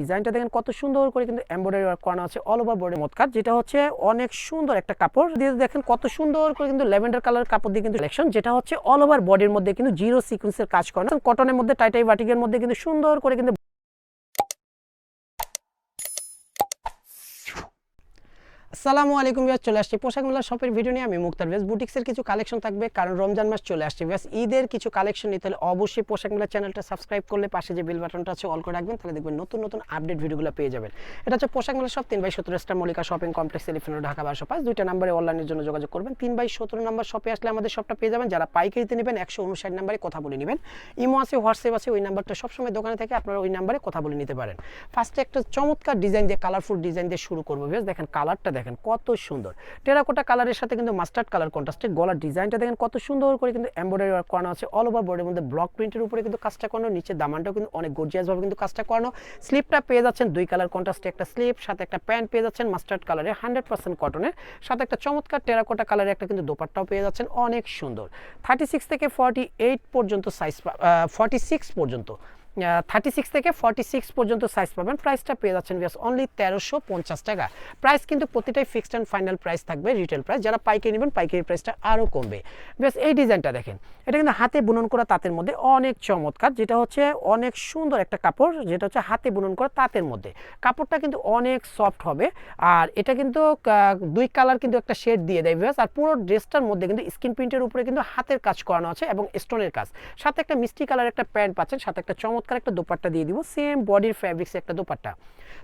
ডিজাইনটা দেখেন কত সুন্দর করে কিন্তু এমব্রয়ডারি ওয়ার্ক করানো আছে অল ওভার বডি মতকার, যেটা হচ্ছে অনেক সুন্দর একটা কাপড় দিয়ে দেখেন কত সুন্দর করে কিন্তু ল্যাভেন্ডার কালার কাপড় দিয়ে কিন্তু কালেকশন, যেটা হচ্ছে অল ওভার বডির মধ্যে কিন্তু জিরো সিকোয়েন্সের কাজ করানো, কটনের মধ্যে টাইটাই বাটিকের মধ্যে কিন্তু সুন্দর করে কিন্তু। আসসালামু আলাইকুম ভিউয়ার্স, চলে আসছি পোশাক মেলা শপের ভিডিও নিয়ে। আমি মুক্তার ভিউয়ার্স, বুটিক্সের কিছু কালেকশন থাকবে কারণ রমজান মাস চলে আসছে ভিউয়ার্স। ঈদের কিছু কালেকশন নিতে হলে অবশ্যই পোশাক মেলা চ্যানেলটা সাবস্ক্রাইব করলে পাশে যে বেল বাটনটা আছে অল করে রাখবেন, তাহলে দেখবেন নতুন নতুন আপডেট ভিডিওগুলো পেয়ে যাবেন। এটা হচ্ছে পোশাক মেলা shop 3/17 star Mallika shopping complex, elephant road, Dhaka 1205। দুইটা নম্বরে অনলাইনের জন্য যোগাযোগ করবেন। 3/17 নম্বর শপে আসলে আমাদের শপটা পেয়ে যাবেন। যারা পাইকারিতে নেবেন 159 নম্বরে কথা বলে নেবেন। ইমো আছে, হোয়াটসঅ্যাপ আছে, ওই নাম্বারটা সবসময় দোকানে থেকে আপনারা ওই নাম্বারে কথা বলে নিতে পারেন। ফার্স্টে একটা চমৎকার ডিজাইন দিয়ে, কালারফুল ডিজাইন দিয়ে শুরু করবো ভিউয়ার্স। দেখেন কালারটা দেখেন কত সুন্দর, টেরাকোটা কালারের সাথে কিন্তু মাস্টার্ড কালার কন্ট্রাস্টে। গলার ডিজাইনটা দেখেন কত সুন্দর করে কিন্তু এমব্রয়ডারি ওয়ার্ক করানো আছে অল ওভার বডির মধ্যে, ব্লক প্রিন্টের উপরে কিন্তু কাজটা করানো, নিচে দামানটাও কিন্তু অনেক গর্জিয়াস ভাবে কিন্তু কাজটা করানো। স্লিপটা পেয়ে যাচ্ছেন দুই কালার কন্ট্রাস্টে একটা স্লিপ, সাথে একটা প্যান্ট পেয়ে যাচ্ছেন মাস্টার্ড কালারের 100% কটনের, সাথে একটা চমৎকার টেরাকোটা কালারের একটা কিন্তু দোপাট্টাও পেয়ে যাচ্ছেন অনেক সুন্দর। 36 থেকে 48 পর্যন্ত সাইজ, 46 পর্যন্ত 36 থেকে 46 পর্যন্ত সাইজ পাবেন। প্রাইসটা পেয়ে যাচ্ছেন ভিউয়ার্স অনলি 1350 টাকা। প্রাইস কিন্তু প্রতিটাই ফিক্সড অ্যান্ড ফাইনাল প্রাইস থাকবে, রিটেল প্রাইস। যারা পাইকারি নেবেন পাইকারি প্রাইসটা আরও কমবে ভিউয়ার্স। এই ডিজাইনটা দেখেন, এটা কিন্তু হাতে বুনন করা তাঁতের মধ্যে অনেক চমৎকার, যেটা হচ্ছে অনেক সুন্দর একটা কাপড়, যেটা হচ্ছে হাতে বুনন করা তাঁতের মধ্যে। কাপড়টা কিন্তু অনেক সফট হবে, আর এটা কিন্তু দুই কালার কিন্তু একটা শেড দিয়ে দেয় ভিউয়ার্স। আর পুরো ড্রেসটার মধ্যে কিন্তু স্ক্রিন প্রিন্টের উপরে কিন্তু হাতের কাজ করানো আছে এবং স্টোনের কাজ, সাথে একটা মিষ্টি কালার একটা প্যান্ট পাচ্ছেন, সাথে একটা চমৎকার একটা দোপাট্টা দিয়ে দিব, সেম বডির ফ্যাব্রিক্স একটা দোপাট্টা।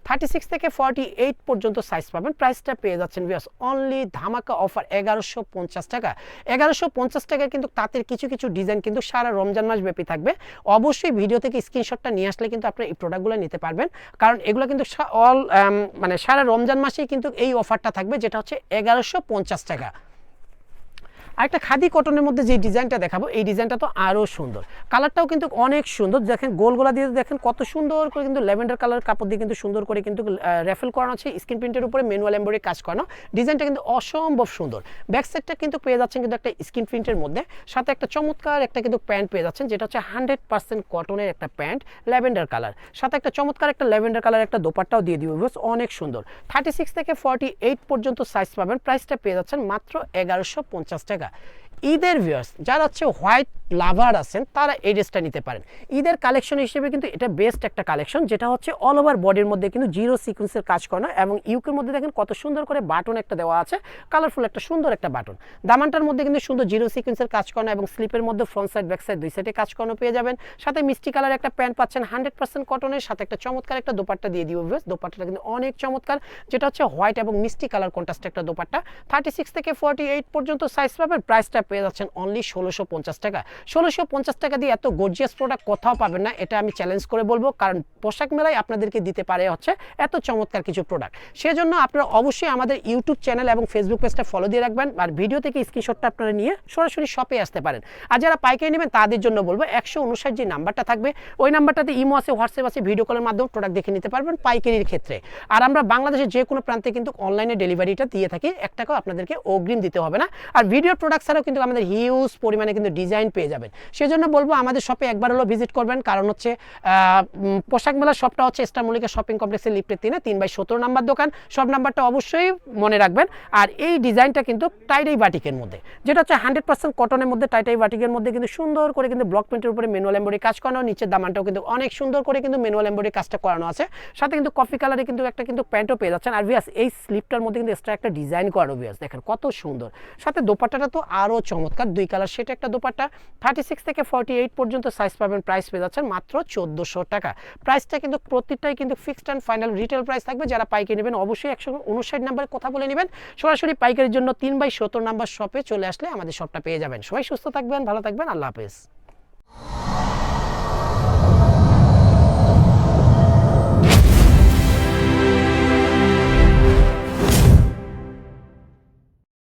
36 থেকে 48 পর্যন্ত সাইজ পাবেন। প্রাইসটা পেয়ে যাচ্ছেন ভিউয়ার্স অনলি ধামাকা অফার 1150 টাকা। 1150 টাকায় কিন্তু তাঁতের কিছু কিছু ডিজাইন কিন্তু সারা রমজান মাস ব্যাপী থাকবে। অবশ্যই ভিডিও থেকে স্ক্রিনশটটা নিয়ে আসলে কিন্তু আপনারা এই প্রোডাক্টগুলো নিতে পারবেন, কারণ এগুলো কিন্তু মানে সারা রমজান মাসেই কিন্তু এই অফারটা থাকবে, যেটা হচ্ছে 1150 টাকা। আরেকটা খাদি কটনের মধ্যে যে ডিজাইনটা দেখাবো, এই ডিজাইনটা তো আরও সুন্দর, কালারটাও কিন্তু অনেক সুন্দর। দেখেন গোলগোলা দিয়ে দেখেন কত সুন্দর করে কিন্তু ল্যাভেন্ডার কালার কাপড় দিয়ে কিন্তু সুন্দর করে কিন্তু র্যাফেল করানো আছে, স্ক্রিন প্রিন্টের উপরে ম্যানুয়াল এমব্রয়ডারি কাজ করানো। ডিজাইনটা কিন্তু অসম্ভব সুন্দর। ব্যাক সাইডটা কিন্তু পেয়ে যাচ্ছেন কিন্তু একটা স্ক্রিন প্রিন্টের মধ্যে, সাথে একটা চমৎকার একটা কিন্তু প্যান্ট পেয়ে যাচ্ছেন, যেটা হচ্ছে 100% কটনের একটা প্যান্ট ল্যাভেন্ডার কালার, সাথে একটা চমৎকার একটা ল্যাভেন্ডার কালার একটা দোপাট্টাও দিয়ে দিব, অনেক সুন্দর। 36 থেকে 48 পর্যন্ত সাইজ পাবেন। প্রাইসটা পেয়ে যাচ্ছেন মাত্র 1150 টাকা। ঈদের ভিউয়ার্স যারা হচ্ছে হোয়াইট লাভার আছেন তারা এই ড্রেসটা নিতে পারেন। ঈদের কালেকশন হিসেবে কিন্তু এটা বেস্ট একটা কালেকশন, যেটা হচ্ছে অল ওভার বডির মধ্যে কিন্তু জিরো সিকোয়েন্সের কাজ করানো এবং ইউকের মধ্যে দেখেন কত সুন্দর করে বাটন একটা দেওয়া আছে, কালারফুল একটা সুন্দর একটা বাটন। দামানটার মধ্যে কিন্তু সুন্দর জিরো সিকোয়েন্সের কাজ করানো এবং স্লিপের মধ্যে ফ্রন্ট সাইড ব্যাক সাইড দুই সাইডে কাজ করানো পেয়ে যাবেন। সাথে মিষ্টি কালার একটা প্যান্ট পাচ্ছেন 100% কটনের, সাথে একটা চমৎকার একটা দোপাট্টা দিয়ে দিব ভিউয়ার্স। দোপাট্টাটা কিন্তু অনেক চমৎকার, যেটা হচ্ছে হোয়াইট এবং মিষ্টি কালার কন্ট্রাস্টে একটা দোপাট্টা। 36 থেকে 48 পর্যন্ত সাইজ পাবেন। প্রাইসটা পেয়ে যাচ্ছেন অনলি 1650 টাকা। 1650 টাকা দিয়ে এত গর্জিয়াস প্রোডাক্ট কোথাও পাবেন না, এটা আমি চ্যালেঞ্জ করে বলবো, কারণ পোশাক মেলায় আপনাদেরকে দিতে পারে হচ্ছে এত চমৎকার কিছু প্রোডাক্ট। সেজন্য আপনারা অবশ্যই আমাদের ইউটিউব চ্যানেল এবং ফেসবুক পেজটা ফলো দিয়ে রাখবেন, আর ভিডিও থেকে স্ক্রিনশটটা আপনারা নিয়ে সরাসরি শপে আসতে পারেন। আর যারা পাইকারি নেবেন তাদের জন্য বলবো 159 যে নাম্বারটা থাকবে, ওই নাম্বারটাতে ইমো আছে, হোয়াটসঅ্যাপ আছে, ভিডিও কলের মাধ্যমে প্রোডাক্ট দেখে নিতে পারবেন পাইকারির ক্ষেত্রে। আর আমরা বাংলাদেশের যে কোনো প্রান্তে কিন্তু অনলাইনে ডেলিভারিটা দিয়ে থাকি, 1 টাকাও আপনাদেরকে অগ্রিম দিতে হবে না। আর ভিডিওর প্রোডাক্ট ছাড়াও কিন্তু আমাদের হিউজ পরিমাণে কিন্তু ডিজাইন পেয়ে যাবেন। সেজন্য বলবো আমাদের শপে একবার হলো ভিজিট করবেন, কারণ হচ্ছে পোশাক মেলার শপটা হচ্ছে স্টার মল্লিকা শপিং কমপ্লেক্সের লিফটের 3 3/17 নাম্বার দোকান। সব নাম্বারটা অবশ্যই মনে রাখবেন। আর এই ডিজাইনটা কিন্তু টাইটাই বাটিকের মধ্যে, যেটা হচ্ছে 100% কটনের মধ্যে, টাইটাই বাটিকের মধ্যে কিন্তু সুন্দর করে কিন্তু ব্লক প্রিন্টের উপরে ম্যানুয়াল এমব্রয়ডারি কাজ করানো, নিচের দামানটাও কিন্তু অনেক সুন্দর করে কিন্তু ম্যানুয়াল এমব্রয়ডারি কাজটা করানো আছে, সাথে কিন্তু কফি কালারে কিন্তু একটা কিন্তু প্যান্টও পেয়ে যাচ্ছেন। আর ভিউয়ার্স এই স্লিপটার মধ্যে কিন্তু এক্সট্রা একটা ডিজাইন করানো ভিউয়ার্স, দেখেন কত সুন্দর। সাথে দোপাট্টাটা তো আরও চমৎকার, দুই কালার সেটা একটা দোপাট্টা। 36 থেকে 48 পর্যন্ত সাইজ পাবেন। প্রাইস পেয়ে যাচ্ছেন মাত্র 1400 টাকা। প্রাইসটা কিন্তু প্রতিটাই কিন্তু fixed and final retail price থাকবে। যারা পাইকারি নেবেন অবশ্যই 159 নাম্বারে কথা বলে নেবেন। সরাসরি পাইকারির জন্য 3/17 নাম্বার শপে চলে আসলে আমাদের শপটা পেয়ে যাবেন। সবাই সুস্থ থাকবেন, ভালো থাকবেন, আল্লাহ হাফেজ।